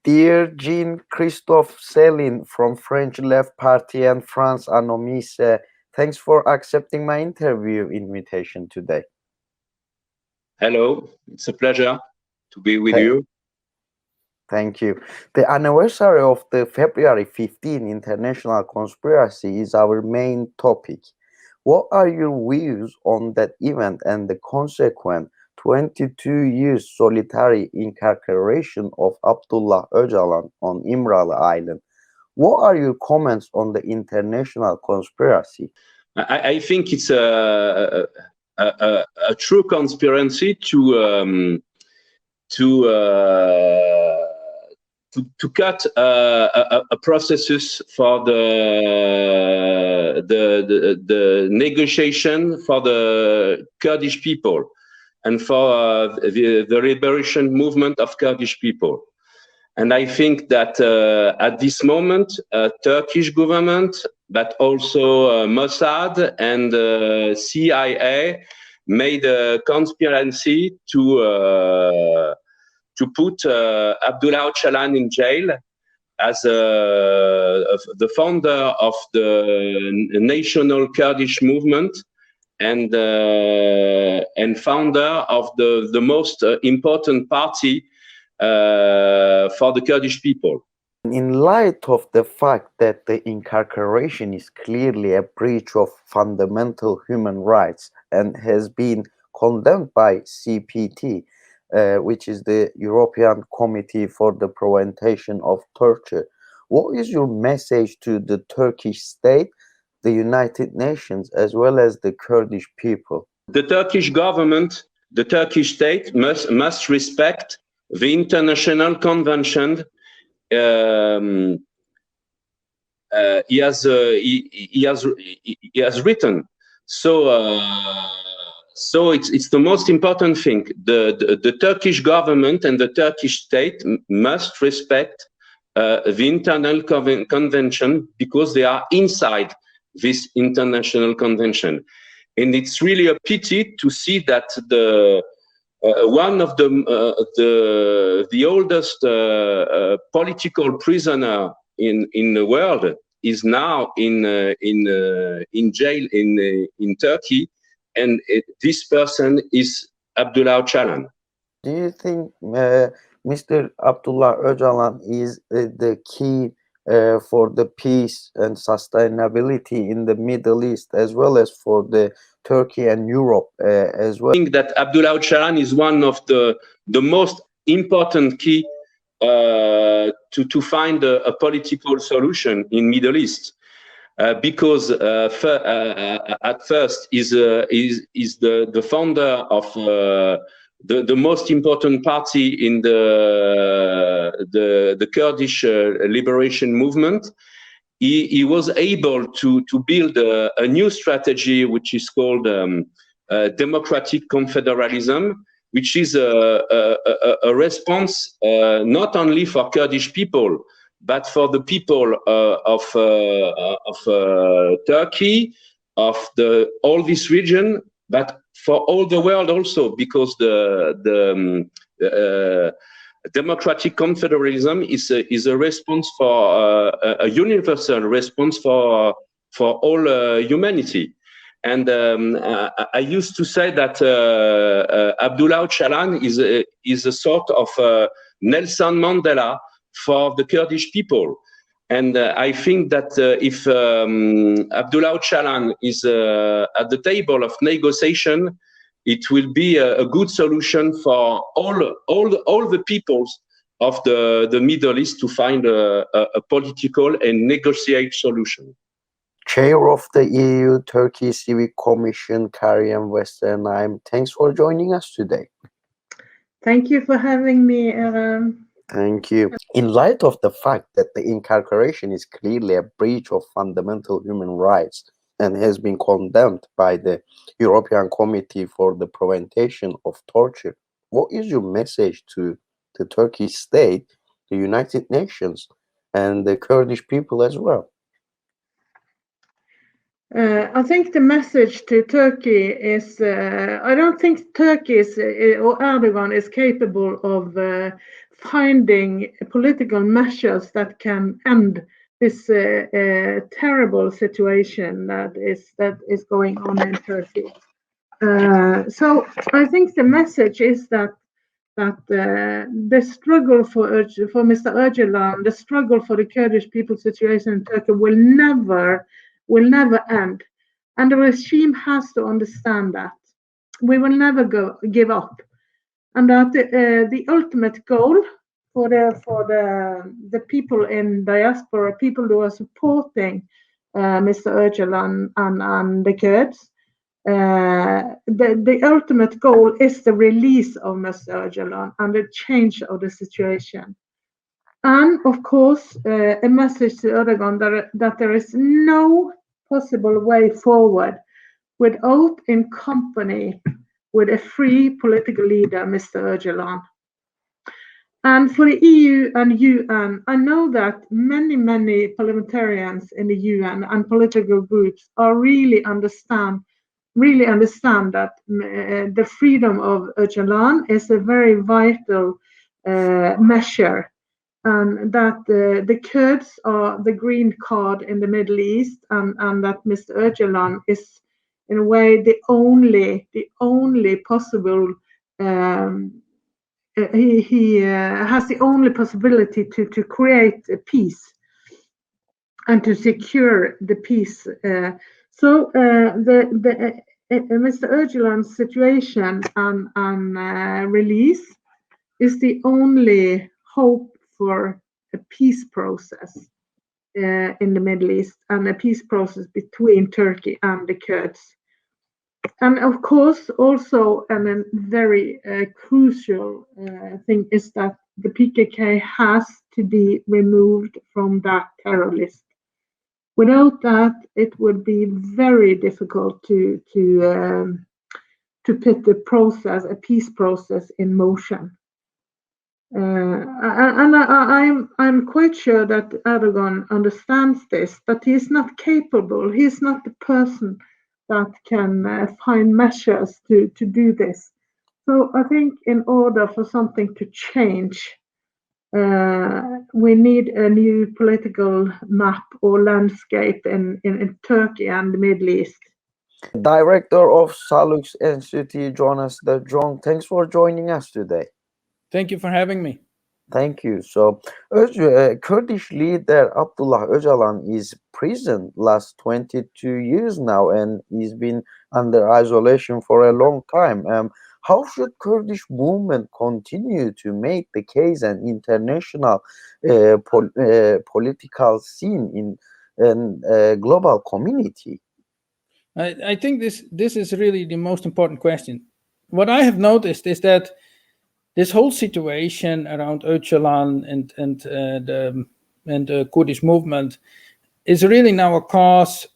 Dear Jean-Christophe Sellin from French Left Party and France Anomise, thanks for accepting my interview invitation today. Hello, it's a pleasure to be with you. Thank you. The anniversary of the February 15 International Conspiracy is our main topic. What are your views on that event and the consequent 22 years solitary incarceration of Abdullah Öcalan on İmralı Island? What are your comments on the international conspiracy? I think it's a true conspiracy to cut a processes for the negotiation for the Kurdish people and for the liberation movement of Kurdish people. And I think that at this moment, Turkish government, but also Mossad and CIA made a conspiracy to put Abdullah Öcalan in jail as the founder of the national Kurdish movement and founder of the most important party for the Kurdish people. In light of the fact that the incarceration is clearly a breach of fundamental human rights and has been condemned by CPT, which is the European Committee for the Prevention of Torture, what is your message to the Turkish state, the United Nations, as well as the Kurdish people? The Turkish government, the Turkish state must respect the international convention he has written. So it's the most important thing. The Turkish government and the Turkish state must respect the internal convention because they are inside this international convention. And it's really a pity to see that one of the oldest political prisoner in the world is now in jail in Turkey, and this person is Abdullah Öcalan. Do you think Mr. Abdullah Öcalan is the key for the peace and sustainability in the Middle East, as well as for the Turkey and Europe as well? I think that Abdullah Öcalan is one of the most important key to find a political solution in Middle East, because at first is the founder of the most important party in the Kurdish liberation movement. He was able to build a new strategy, which is called democratic confederalism, which is a response not only for Kurdish people, but for the people of Turkey, of all this region, but for all the world also, because the democratic confederalism is a response for a universal response for all humanity. And I used to say that Abdullah Öcalan is a sort of Nelson Mandela for the Kurdish people. And I think that if Abdullah Öcalan is at the table of negotiation, it will be a good solution for all the peoples of the Middle East to find a political and negotiate solution. Chair of the EU-Turkey Civic Commission, Kariane Westrheim, thanks for joining us today. Thank you for having me, Thank you. In light of the fact that the incarceration is clearly a breach of fundamental human rights and has been condemned by the European Committee for the Prevention of Torture, what is your message to the Turkish state, the United Nations, and the Kurdish people as well? I think the message to Turkey is, I don't think Turkey or Erdogan is capable of finding political measures that can end this terrible situation that is going on in Turkey. So I think the message is that the struggle for Mr. Öcalan, the struggle for the Kurdish people situation in Turkey will never end, and the regime has to understand that we will never give up, and that the ultimate goal for the people in diaspora, people who are supporting Mr. Öcalan and the Kurds. The ultimate goal is the release of Mr. Öcalan and the change of the situation. And of course, a message to Erdogan that there is no possible way forward without in company with a free political leader, Mr. Öcalan. And for the EU and UN, I know that many parliamentarians in the UN and political groups are really understand that the freedom of Öcalan is a very vital measure, and that the Kurds are the green card in the Middle East, and that Mr. Öcalan is in a way the only possible he has the only possibility to create a peace and to secure the peace. So Mr. Öcalan's situation and release is the only hope for a peace process in the Middle East, and a peace process between Turkey and the Kurds. And of course, also a very crucial thing is that the PKK has to be removed from that terror list. Without that, it would be very difficult to put the process, a peace process, in motion. And I'm quite sure that Erdogan understands this, but he is not capable. He is not the person that can find measures to do this. So I think in order for something to change, we need a new political map or landscape in Turkey and the Middle East. Director of Sallux Institute, Johannes de Jong, thanks for joining us today. Thank you for having me. Thank you. So, Kurdish leader Abdullah Öcalan is prison last 22 years now, and he's been under isolation for a long time. How should Kurdish movement continue to make the case an international political scene in global community? I think this is really the most important question. What I have noticed is that this whole situation around Öcalan and the Kurdish movement is really now a cause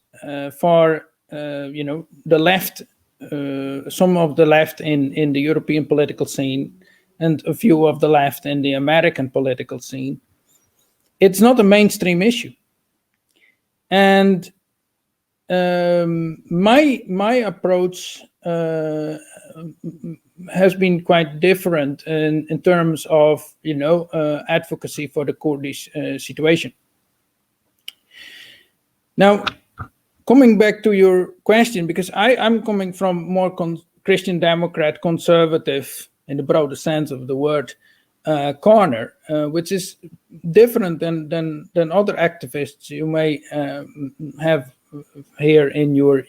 for the left, some of the left in the European political scene, and a few of the left in the American political scene. It's not a mainstream issue, and my approach has been quite different in terms of advocacy for the Kurdish situation. Now, coming back to your question, because I'm coming from more Christian Democrat, conservative in the broader sense of the word, corner, which is different than other activists you may have here in your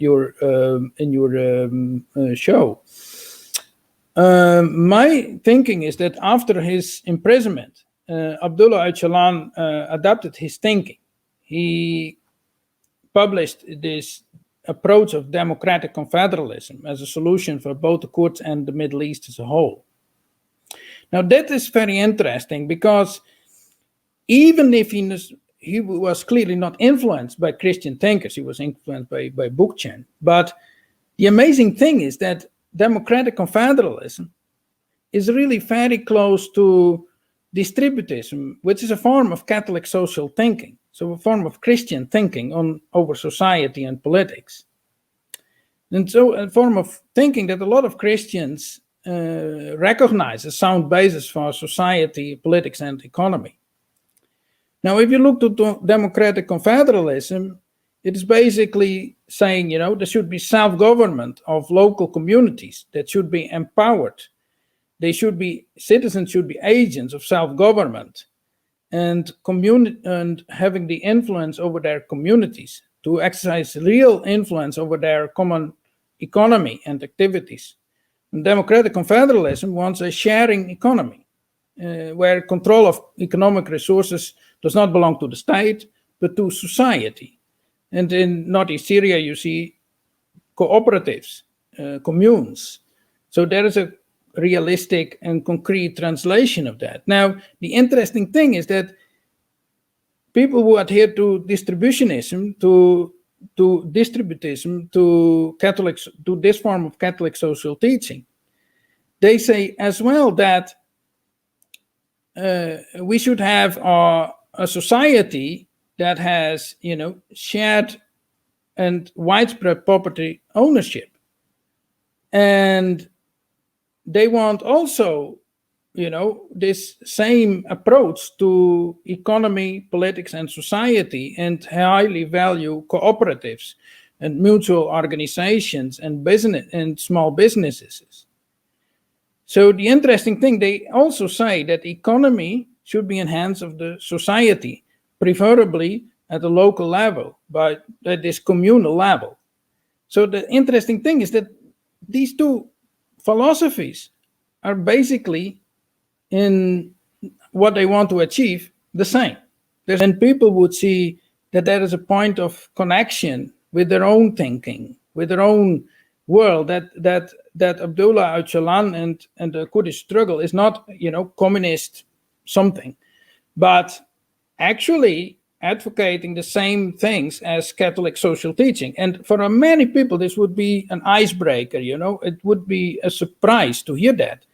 show. My thinking is that after his imprisonment, Abdullah Öcalan adapted his thinking. He published this approach of democratic confederalism as a solution for both the Kurds and the Middle East as a whole. Now that is very interesting, because even if he was clearly not influenced by Christian thinkers, he was influenced by Bookchan. But the amazing thing is that democratic confederalism is really very close to distributism, which is a form of Catholic social thinking, so a form of Christian thinking over society and politics. And so a form of thinking that a lot of Christians recognize a sound basis for society, politics, and economy. Now, if you look to democratic confederalism, it is basically saying, there should be self-government of local communities that should be empowered. Citizens should be agents of self-government and having the influence over their communities, to exercise real influence over their common economy and activities. And democratic confederalism wants a sharing economy, where control of economic resources does not belong to the state, but to society. And in Northeast Syria, you see cooperatives, communes. So there is a realistic and concrete translation of that. Now, the interesting thing is that people who adhere to distributionism, to distributism, to Catholics, to this form of Catholic social teaching, they say as well that we should have a society that has, shared and widespread property ownership. And they want also, this same approach to economy, politics, and society, and highly value cooperatives and mutual organizations and business and small businesses. So the interesting thing, they also say that economy should be in hands of the society, preferably at the local level, but at this communal level. So the interesting thing is that these two philosophies are basically, in what they want to achieve, the same. And people would see that there is a point of connection with their own thinking, with their own world, that Abdullah Öcalan and the Kurdish struggle is not, communist something, but actually advocating the same things as Catholic social teaching. And for many people, this would be an icebreaker, it would be a surprise to hear that.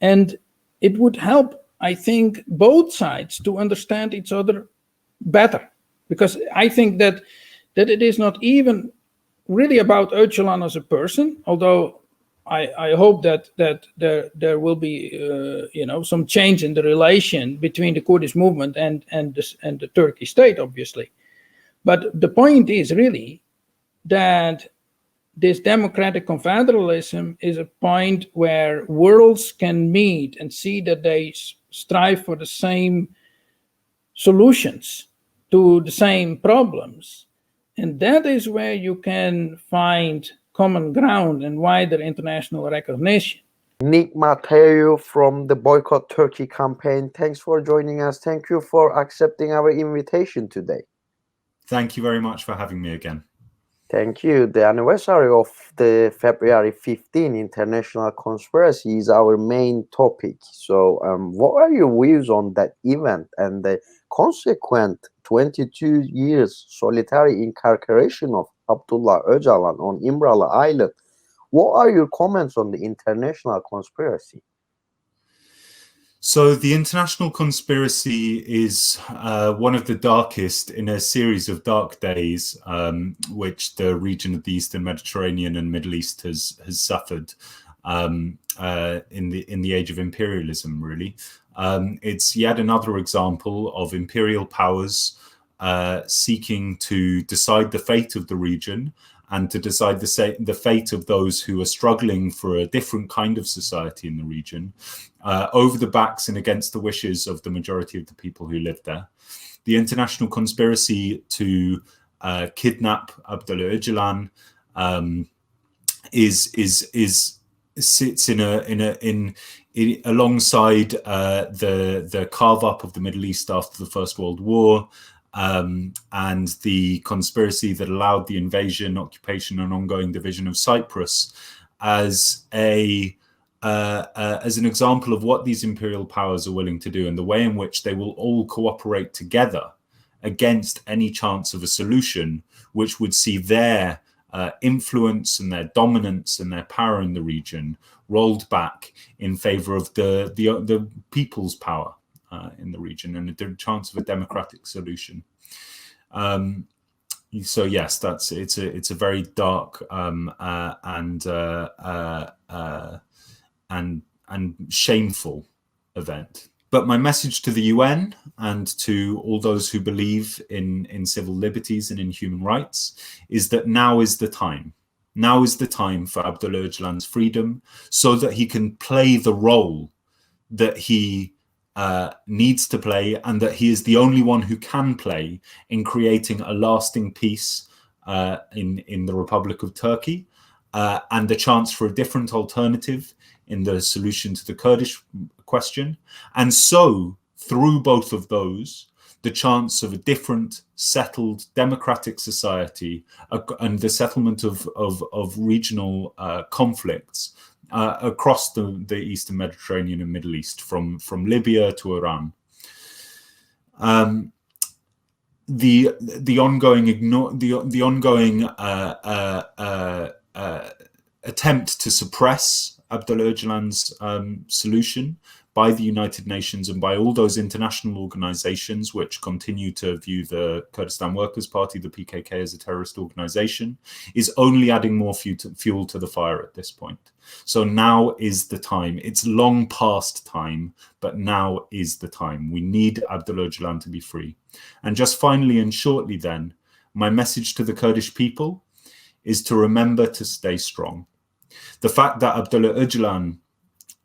And it would help, I think, both sides to understand each other better. Because I think that it is not even really about Öcalan as a person, although I hope that there will be some change in the relation between the Kurdish movement and the Turkish state, obviously. But the point is really that this democratic confederalism is a point where worlds can meet and see that they strive for the same solutions to the same problems. And that is where you can find common ground and wider international recognition. Nick Matheou from the Boycott Turkey campaign, thanks for joining us. Thank you for accepting our invitation today. Thank you very much for having me again. Thank you. The anniversary of the February 15 International Conspiracy is our main topic. So what are your views on that event and the consequent 22 years solitary incarceration of Abdullah Öcalan on İmralı Island? What are your comments on the international conspiracy? So the international conspiracy is one of the darkest in a series of dark days which the region of the Eastern Mediterranean and Middle East has suffered in the age of imperialism, really. It's yet another example of imperial powers seeking to decide the fate of the region and to decide the fate of those who are struggling for a different kind of society in the region, over the backs and against the wishes of the majority of the people who live there. The international conspiracy to kidnap Abdullah Öcalan sits alongside the carve up of the Middle East after the First World War. And the conspiracy that allowed the invasion, occupation, and ongoing division of Cyprus as an example of what these imperial powers are willing to do and the way in which they will all cooperate together against any chance of a solution which would see their influence and their dominance and their power in the region rolled back in favor of the people's power in the region and a chance of a democratic solution. So yes, it's a very dark and shameful event. But my message to the UN and to all those who believe in civil liberties and in human rights is that now is the time. Now is the time for Abdullah Öcalan's freedom so that he can play the role that he needs to play, and that he is the only one who can play in creating a lasting peace in the Republic of Turkey, and the chance for a different alternative in the solution to the Kurdish question. And so, through both of those, the chance of a different, settled, democratic society and the settlement of regional conflicts across the Eastern Mediterranean and Middle East, from Libya to Iran. The ongoing attempt to suppress Abdullah Öcalan's solution by the United Nations and by all those international organizations which continue to view the Kurdistan Workers' Party, the PKK, as a terrorist organization, is only adding more fuel to the fire at this point. So now is the time. It's long past time, but now is the time. We need Abdullah Öcalan to be free. And just finally and shortly then, my message to the Kurdish people is to remember to stay strong. The fact that Abdullah Öcalan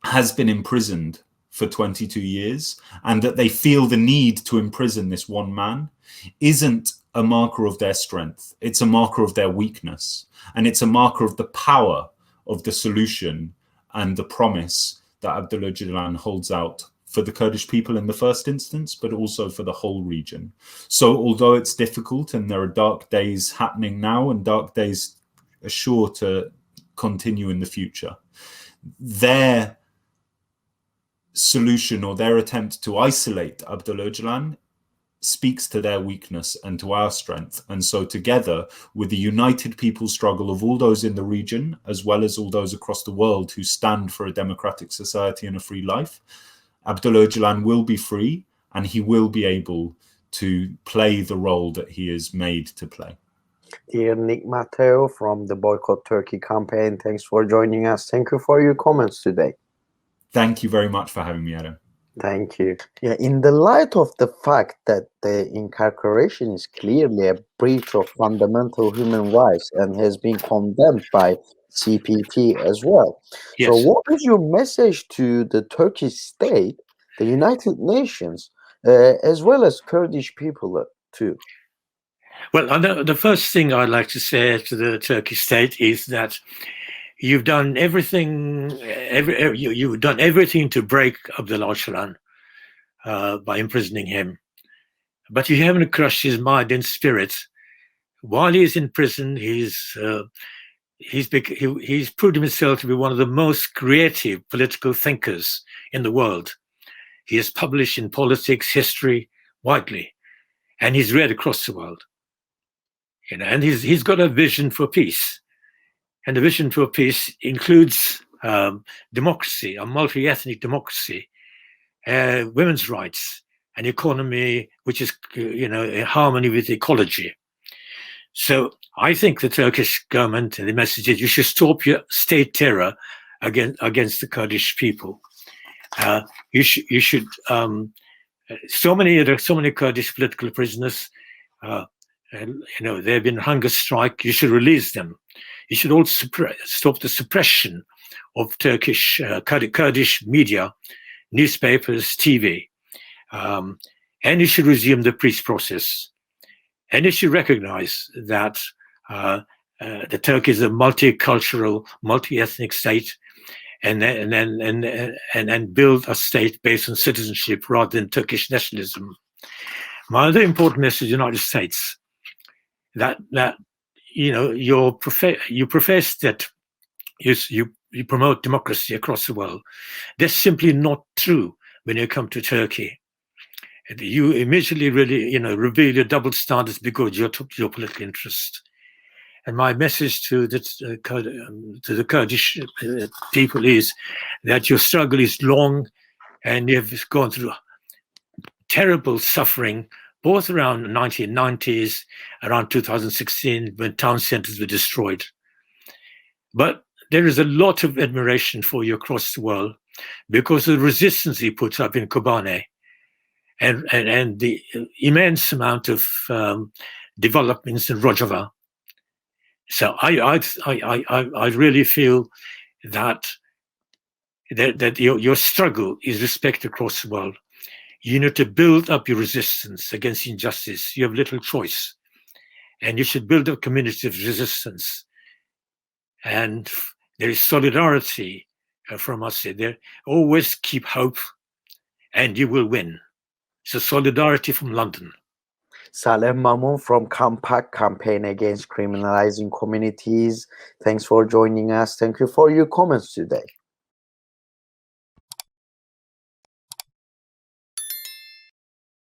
has been imprisoned for 22 years and that they feel the need to imprison this one man isn't a marker of their strength. It's a marker of their weakness. And it's a marker of the power of the solution and the promise that Abdullah Öcalan holds out for the Kurdish people in the first instance, but also for the whole region. So although it's difficult and there are dark days happening now and dark days are sure to continue in the future, their solution or their attempt to isolate Abdullah Öcalan speaks to their weakness and to our strength. And so together with the united people's struggle of all those in the region, as well as all those across the world who stand for a democratic society and a free life, Abdullah Öcalan will be free and he will be able to play the role that he is made to play. Dear Nick Matheou from the Boycott Turkey campaign, thanks for joining us. Thank you for your comments today. Thank you very much for having me, Adam. Thank you. Yeah, in the light of the fact that the incarceration is clearly a breach of fundamental human rights and has been condemned by CPT as well. Yes. So what is your message to the Turkish state, the United Nations, as well as Kurdish people too? Well, the first thing I'd like to say to the Turkish state is that you've done everything. You've done everything to break Abdullah Öcalan by imprisoning him, but you haven't crushed his mind and spirit. While he's in prison, he's proved himself to be one of the most creative political thinkers in the world. He has published in politics, history, widely, and he's read across the world. You know, and he's got a vision for peace. And the vision for peace includes democracy, a multi-ethnic democracy, women's rights, an economy which is, in harmony with ecology. So I think the Turkish government, and the message is, you should stop your state terror against the Kurdish people. You should. So many Kurdish political prisoners. They've been hunger strike. You should release them. You should also stop the suppression of Kurdish media, newspapers, TV. And you should resume the peace process. And you should recognize that the Turkey is a multicultural, multi-ethnic state, and build a state based on citizenship rather than Turkish nationalism. My other important message to the United States, that you profess that you promote democracy across the world. That's simply not true when you come to Turkey. You immediately reveal your double standards because your political interest. And my message to the Kurdish people is that your struggle is long and you've gone through terrible suffering, both around the 1990s, around 2016, when town centers were destroyed. But there is a lot of admiration for you across the world because of the resistance he put up in Kobane and the immense amount of developments in Rojava. So I really feel that your struggle is respected across the world. You need to build up your resistance against injustice. You have little choice, and you should build a community of resistance. And there is solidarity from us there. Always keep hope, and you will win. So solidarity from London. Saleh Mamon from CAMPACC, Campaign Against Criminalizing Communities. Thanks for joining us. Thank you for your comments today.